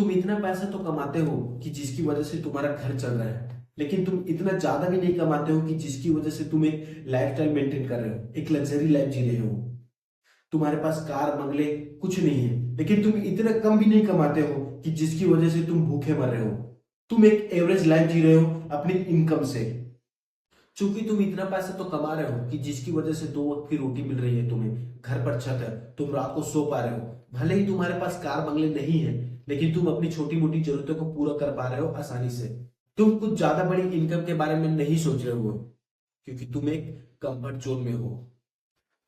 तुम इतना पैसा तो कमाते हो कि जिसकी वजह से तुम्हारा घर चल रहा है, लेकिन तुम इतना ज्यादा भी नहीं कमाते हो कि जिसकी वजह से तुम एक लाइफस्टाइल मेंटेन कर रहे हो, एक लग्जरी लाइफ जी रहे हो। तुम्हारे पास कार बंगले कुछ नहीं है, लेकिन तुम इतना कम भी नहीं कमाते हो कि जिसकी वजह से तुम भूखे मर रहे हो। तुम एक एवरेज लाइफ जी रहे हो अपनी इनकम से। क्योंकि तुम इतना पैसा तो कमा रहे हो कि जिसकी वजह से दो वक्त की रोटी मिल रही है, तुम्हें घर पर छत है, तुम रात को सो पा रहे हो। भले ही तुम्हारे पास कार बंगले नहीं है, लेकिन तुम अपनी छोटी मोटी जरूरतों को पूरा कर पा रहे हो आसानी से। तुम कुछ ज्यादा बड़ी इनकम के बारे में नहीं सोच रहे हो, क्योंकि तुम एक कंफर्ट जोन में हो।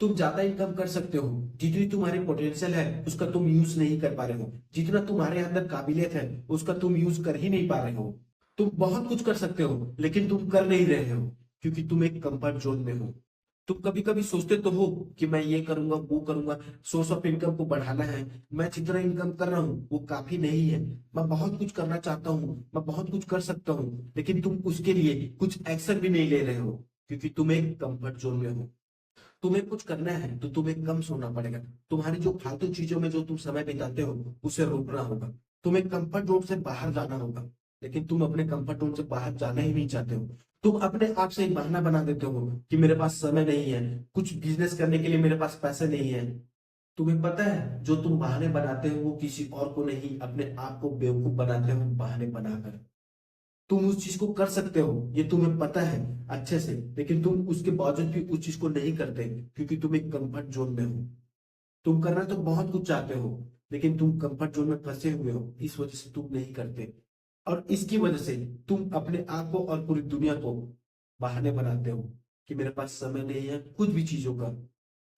तुम ज्यादा इनकम कर सकते हो, जितनी तुम्हारी पोटेंशियल है उसका तुम यूज नहीं कर पा रहे हो। जितना तुम्हारे अंदर काबिलियत है उसका तुम यूज कर ही नहीं पा रहे हो। तुम बहुत कुछ कर सकते हो, लेकिन तुम कर नहीं रहे हो, क्योंकि तुम एक कंफर्ट जोन में हो। तुम कभी कभी सोचते तो हो कि मैं ये करूंगा वो करूंगा, सोर्स ऑफ इनकम को बढ़ाना है, मैं जितना इनकम कर रहा हूँ वो काफी नहीं है, मैं बहुत कुछ करना चाहता हूँ, मैं बहुत कुछ कर सकता हूँ, लेकिन तुम उसके लिए कुछ एक्शन भी नहीं ले रहे हो, क्योंकि तुम एक कंफर्ट जोन में हो। तुम्हें कुछ करना है तो तुम्हें कम सोना पड़ेगा। तुम्हारी जो फालतू चीजों में जो तुम समय बिताते हो उसे रोकना होगा। तुम्हें कंफर्ट जोन से बाहर जाना होगा, लेकिन तुम अपने कंफर्ट जोन से बाहर जाना ही नहीं चाहते हो। तुम अपने आप से एक बहाना बना देते हो कि मेरे पास समय नहीं है, कुछ बिजनेस करने के लिए मेरे पास पैसे नहीं है। तुम्हें पता है जो तुम बहाने बनाते हो वो किसी और को नहीं, अपने आप को बेवकूफ बनाते हो बहाने बनाकर। तुम उस चीज को कर सकते हो, ये तुम्हें पता है अच्छे से, लेकिन तुम उसके बावजूद भी उस चीज को नहीं करते, क्योंकि तुम एक कंफर्ट जोन में हो। तुम करना तो बहुत कुछ चाहते हो, लेकिन तुम कंफर्ट जोन में फंसे हुए हो, इस वजह से तुम नहीं करते। और इसकी वजह से तुम अपने आप को और पूरी दुनिया को बहाने बनाते हो कि मेरे पास समय नहीं है कुछ भी चीजों का।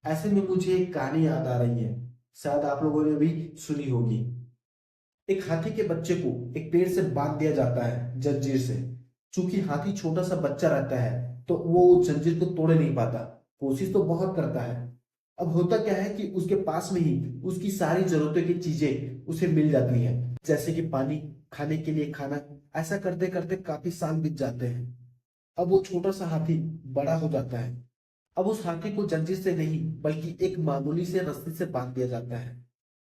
ऐसे में मुझे एक कहानी याद आ रही है, शायद आप लोगों ने भी सुनी होगी। एक हाथी के बच्चे को एक पेड़ से बांध दिया जाता है जंजीर से। चूंकि हाथी छोटा सा बच्चा रहता है, तो वो उस जंजीर को तोड़ नहीं पाता। कोशिश तो बहुत करता है। अब होता क्या है कि उसके पास में ही उसकी सारी जरूरतों की चीजें उसे मिल जाती हैं, जैसे कि पानी, खाने के लिए खाना। ऐसा करते करते काफी साल बीत जाते हैं। अब वो छोटा सा हाथी बड़ा हो जाता है। अब उस हाथी को जंजीर से नहीं बल्कि एक मामूली से रस्सी से बांध दिया जाता है।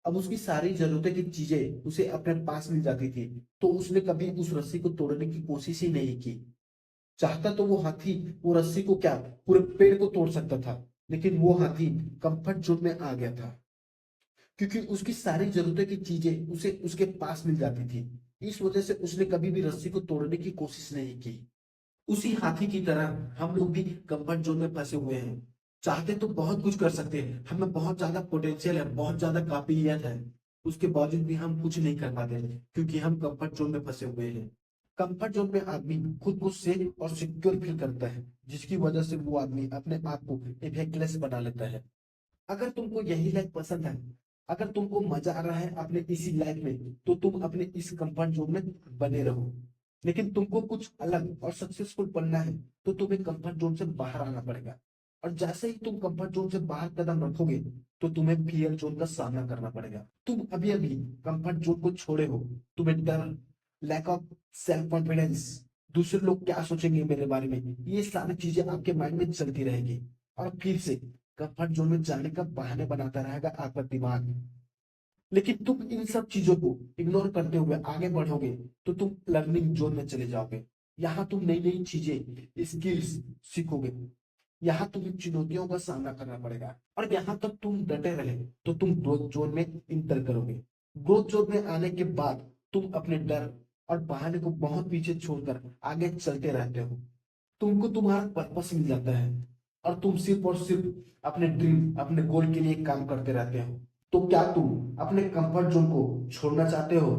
अब उसकी सारी जरूरतें की चीजें उसे अपने पास मिल जाती थी, तो उसने कभी उस रस्सी को तोड़ने की कोशिश ही नहीं की। चाहता तो वो हाथी वो रस्सी को क्या, पूरे पेड़ को तोड़ सकता था, लेकिन वो हाथी कंफर्ट जोन में आ गया था, क्योंकि उसकी सारी जरूरतें की चीजें उसे उसके पास मिल जाती थी। इस वजह से उसने कभी भी रस्सी को तोड़ने की कोशिश नहीं की। उसी हाथी की तरह हम लोग भी कंफर्ट जोन में फंसे हुए हैं। चाहते तो बहुत कुछ कर सकते हैं, हमें बहुत ज्यादा पोटेंशियल है, बहुत ज्यादा काबिलियत है, उसके बावजूद भी हम कुछ नहीं कर पाते हैं, क्योंकि हम कंफर्ट जोन में फंसे हुए हैं। कंफर्ट जोन में आदमी खुद को सेफ और सिक्योर फील करता है, जिसकी वजह से वो आदमी अपने आप को इफेक्टलेस बना लेता है। अगर तुमको यही लाइफ पसंद है, अगर तुमको मजा आ रहा है अपने इसी लाइफ में, तो तुम अपने इस कंफर्ट जोन में बने रहो। लेकिन तुमको कुछ अलग और सक्सेसफुल बनना है, तो तुम्हें कंफर्ट जोन से बाहर आना पड़ेगा। और जैसे ही तुम कंफर्ट जोन से बाहर कदम रखोगे, तो तुम्हें फियर जोन का सामना करना पड़ेगा। तुम अभी अभी कंफर्ट जोन को छोड़े हो। तुम्हें डर, लैक ऑफ सेल्फ कॉन्फिडेंस, दूसरे लोग क्या सोचेंगे मेरे बारे में, ये सारी चीजें आपके माइंड में चलती रहेगी। और फिर से कंफर्ट जोन में जाने का बहाने बनाता रहेगा आपका दिमाग। लेकिन तुम इन सब चीजों को इग्नोर करते हुए आगे बढ़ोगे, तो तुम लर्निंग जोन में चले जाओगे। यहाँ तुम नई नई चीजें, स्किल्स सीखोगे। यहाँ तुम्हें चुनौतियों का सामना करना पड़ेगा, और यहाँ तक तुम डटे रहे तो तुम ग्रोथ जोन में इंटर करोगे। ग्रोथ जोन में आने के बाद तुम अपने डर और बहाने को बहुत पीछे छोड़कर आगे चलते रहते हो। तुमको तुम्हारा पर्पस मिल जाता है, और तुम सिर्फ और सिर्फ अपने ड्रीम, अपने गोल के लिए काम करते रहते हो। तो क्या तुम अपने कंफर्ट जोन को छोड़ना चाहते हो?